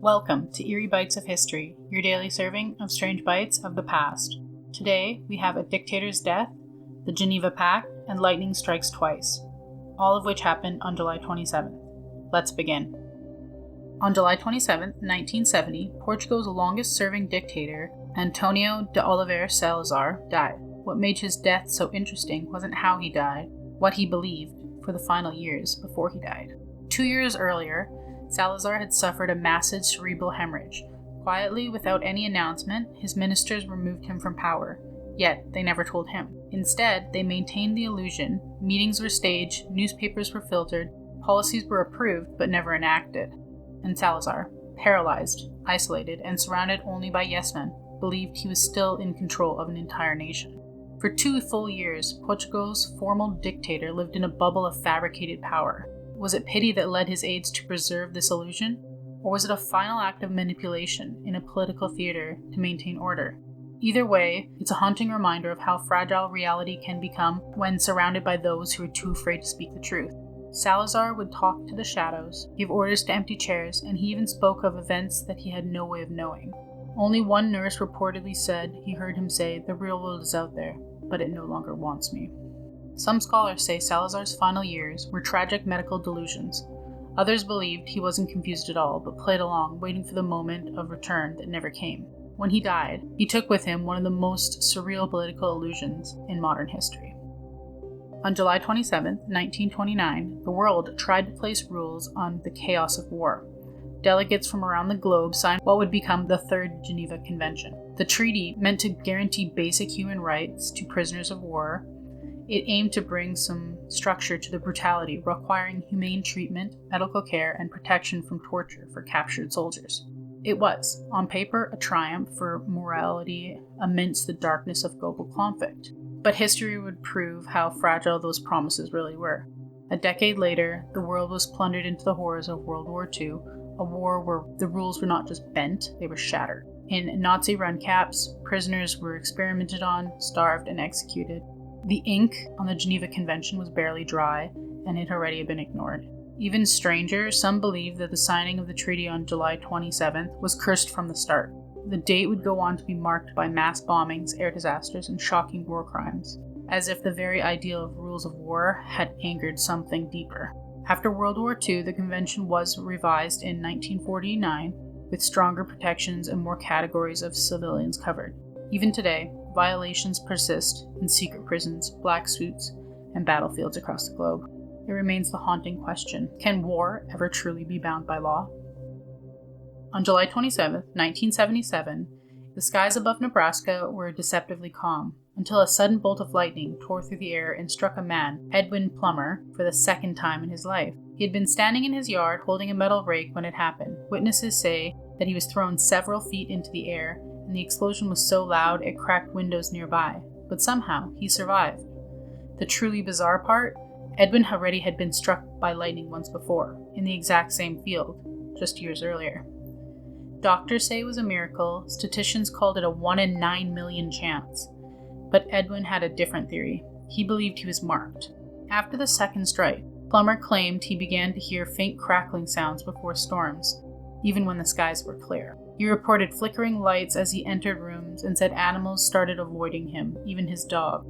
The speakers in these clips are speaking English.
Welcome to Eerie Bites of History, your daily serving of strange bites of the past. Today, we have a dictator's death, the Geneva pact, and lightning strikes twice, all of which happened on July 27th. Let's begin. On July 27th, 1970, Portugal's longest-serving dictator, António de Oliveira Salazar, died. What made his death so interesting wasn't how he died, what he believed for the final years before he died. 2 years earlier, Salazar had suffered a massive cerebral hemorrhage. Quietly, without any announcement, his ministers removed him from power. Yet, they never told him. Instead, they maintained the illusion. Meetings were staged, newspapers were filtered, policies were approved but never enacted. And Salazar, paralyzed, isolated, and surrounded only by yes-men, believed he was still in control of an entire nation. For 2 full years, Portugal's formal dictator lived in a bubble of fabricated power. Was it pity that led his aides to preserve this illusion? Or was it a final act of manipulation in a political theater to maintain order? Either way, it's a haunting reminder of how fragile reality can become when surrounded by those who are too afraid to speak the truth. Salazar would talk to the shadows, give orders to empty chairs, and he even spoke of events that he had no way of knowing. Only one nurse reportedly said he heard him say, "The real world is out there, but it no longer wants me." Some scholars say Salazar's final years were tragic medical delusions. Others believed he wasn't confused at all, but played along, waiting for the moment of return that never came. When he died, he took with him one of the most surreal political illusions in modern history. On July 27, 1929, the world tried to place rules on the chaos of war. Delegates from around the globe signed what would become the Third Geneva Convention. The treaty, meant to guarantee basic human rights to prisoners of war, it aimed to bring some structure to the brutality, requiring humane treatment, medical care, and protection from torture for captured soldiers. It was, on paper, a triumph for morality amidst the darkness of global conflict. But history would prove how fragile those promises really were. A decade later, the world was plundered into the horrors of World War II, a war where the rules were not just bent, they were shattered. In Nazi-run camps, prisoners were experimented on, starved, and executed. The ink on the Geneva Convention was barely dry, and it had already been ignored. Even stranger, some believe that the signing of the treaty on July 27th was cursed from the start. The date would go on to be marked by mass bombings, air disasters, and shocking war crimes, as if the very ideal of rules of war had angered something deeper. After World War II, the convention was revised in 1949, with stronger protections and more categories of civilians covered. Even today, violations persist in secret prisons, black suits, and battlefields across the globe. It remains the haunting question: can war ever truly be bound by law? On July 27, 1977, the skies above Nebraska were deceptively calm, until a sudden bolt of lightning tore through the air and struck a man, Edwin Plummer, for the second time in his life. He had been standing in his yard holding a metal rake when it happened. Witnesses say that he was thrown several feet into the air, and the explosion was so loud it cracked windows nearby, but somehow he survived. The truly bizarre part, Edwin already had been struck by lightning once before, in the exact same field, just years earlier. Doctors say it was a miracle, statisticians called it a 1 in 9 million chance, but Edwin had a different theory. He believed he was marked. After the second strike, Plummer claimed he began to hear faint crackling sounds before storms, even when the skies were clear. He reported flickering lights as he entered rooms and said animals started avoiding him, even his dog.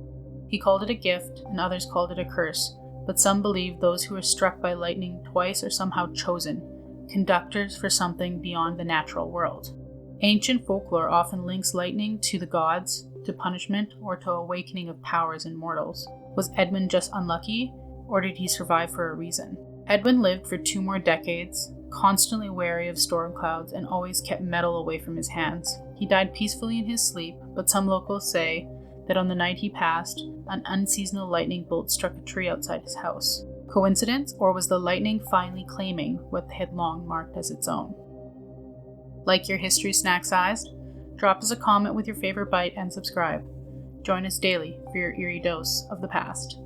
He called it a gift, and others called it a curse, but some believe those who were struck by lightning twice are somehow chosen, conductors for something beyond the natural world. Ancient folklore often links lightning to the gods, to punishment, or to awakening of powers in mortals. Was Edwin just unlucky, or did he survive for a reason? Edwin lived for 2 more decades, constantly wary of storm clouds and always kept metal away from his hands. He died peacefully in his sleep, but some locals say that on the night he passed, an unseasonal lightning bolt struck a tree outside his house. Coincidence, or was the lightning finally claiming what they had long marked as its own? Like your history snack-sized? Drop us a comment with your favorite bite and subscribe. Join us daily for your eerie dose of the past.